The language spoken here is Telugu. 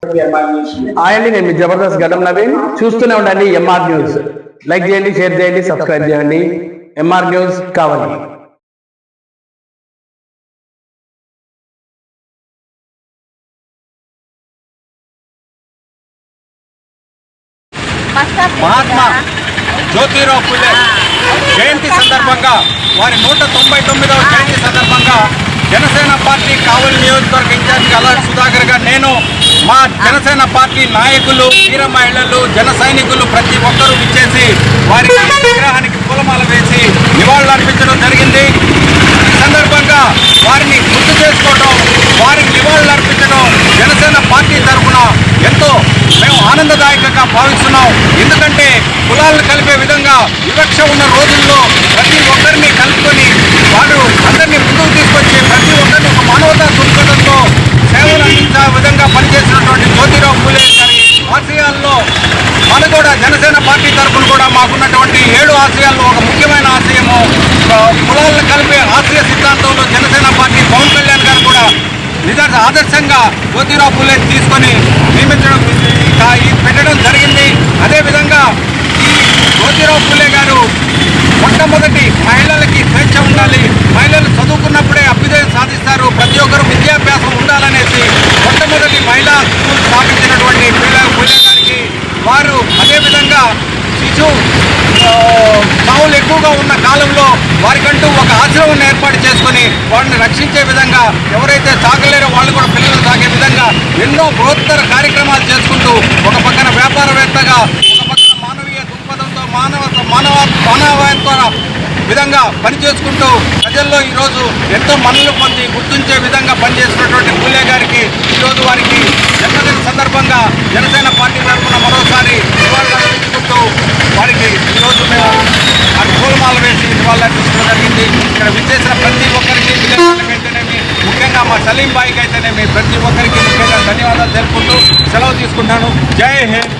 అండి, నేను మీ జబర్దస్త్ గడ్డం నవీన్. చూస్తూనే ఉండండి ఎంఆర్ న్యూస్. లైక్ చేయండి, షేర్ చేయండి, సబ్స్క్రైబ్ చేయండి. ఎంఆర్ న్యూస్ కావాలి. మహాత్మా జ్యోతిరావు ఫులే జయంతి సందర్భంగా, వారి 199వ జయంతి సందర్భంగా జనసేన పార్టీ కావలి నియోజకవర్గ ఇన్ఛార్జి అలాంటి సుధాకర్ గారు, నేను మా జనసేన పార్టీ నాయకులు, వీర మహిళలు, జన సైనికులు ప్రతి ఒక్కరూ విచ్చేసి వారి విగ్రహానికి పూలమాల వేసి నివాళులు అర్పించడం జరిగింది. ఈ సందర్భంగా వారిని గుర్తు చేసుకోవడం, వారికి నివాళులు అర్పించడం జనసేన పార్టీ తరఫున ఎంతో మేము ఆనందదాయకంగా భావిస్తున్నాం. ఎందుకంటే కులాలను కలిపే విధంగా వివక్ష ఉన్న రోజుల్లో ప్రతి ఒక్కరిని కలుపుకొని వారు అందరినీ ముందుకు తీసుకొచ్చి ప్రతి ఒక్కరిని ఒక మానవతా దృక్పథంతో సేవలు అందించే విధంగా పనిచేసినటువంటి జ్యోతిరావు ఫులే గారి ఆశయాల్లో మనం కూడా జనసేన పార్టీ తరఫున కూడా మాకున్నటువంటి 7 ఆశయాల్లో ఒక ముఖ్యమైన ఆశయము కులాలను కలిపే ఆశయ సిద్ధాంతంలో జనసేన పార్టీ పవన్ కళ్యాణ్ గారు కూడా ఆదర్శంగా జ్యోతిరావు ఫులే తీసుకొని నియమించడం పెట్టడం జరిగింది. అదేవిధంగా ఈ జ్యోతిరావు ఫులే గారు మొట్టమొదటి మహిళలకి స్వేచ్ఛ ఉండాలి, మహిళలు చదువుకున్నప్పుడే అభ్యుదయం సాధిస్తారు, ప్రతి ఒక్కరు విద్యాభ్యాసం ఉండాలనేసి మొట్టమొదటి మహిళా స్కూల్ స్థాపించినటువంటి ఫులే గారికి వారు అదేవిధంగా శిశు సావులు ఎక్కువగా ఉన్న కాలంలో వారికంటూ ఒక ఆశ్రమం ఏర్పాటు చేసుకుని వారిని రక్షించే విధంగా, ఎవరైతే సాగలేరో వాళ్ళు కూడా పిల్లలు సాగే విధంగా ఎన్నో బృహత్తర కార్యక్రమాలు చేసుకుంటూ ఒక పక్కన వ్యాపారవేత్తగా, ఒక పక్కన మానవీయ దృక్పథంతో మానవత్వ విధంగా పనిచేసుకుంటూ ప్రజల్లో ఈరోజు ఎంతో మన్నలు పొంది గుర్తించే విధంగా పనిచేసినటువంటి ఫులే గారికి ఈరోజు వారికి జన్మదిన సందర్భంగా జనసేన పార్టీ తరఫున మరోసారి నివాళులు అర్పించుకుంటూ వారికి ఈరోజు మేము పూలమాల వేసి నివాళులు అర్పించడం జరిగింది. ఇక్కడ విచ్చేసిన ప్రతి ఒక్కరికి, విలేకరులకైతేనేమి, ముఖ్యంగా మా సలీం బాయికి అయితేనేమి ప్రతి ఒక్కరికి ముఖ్యంగా ధన్యవాదాలు తెలుపుకుంటూ సెలవు తీసుకుంటాను. జై హింద్.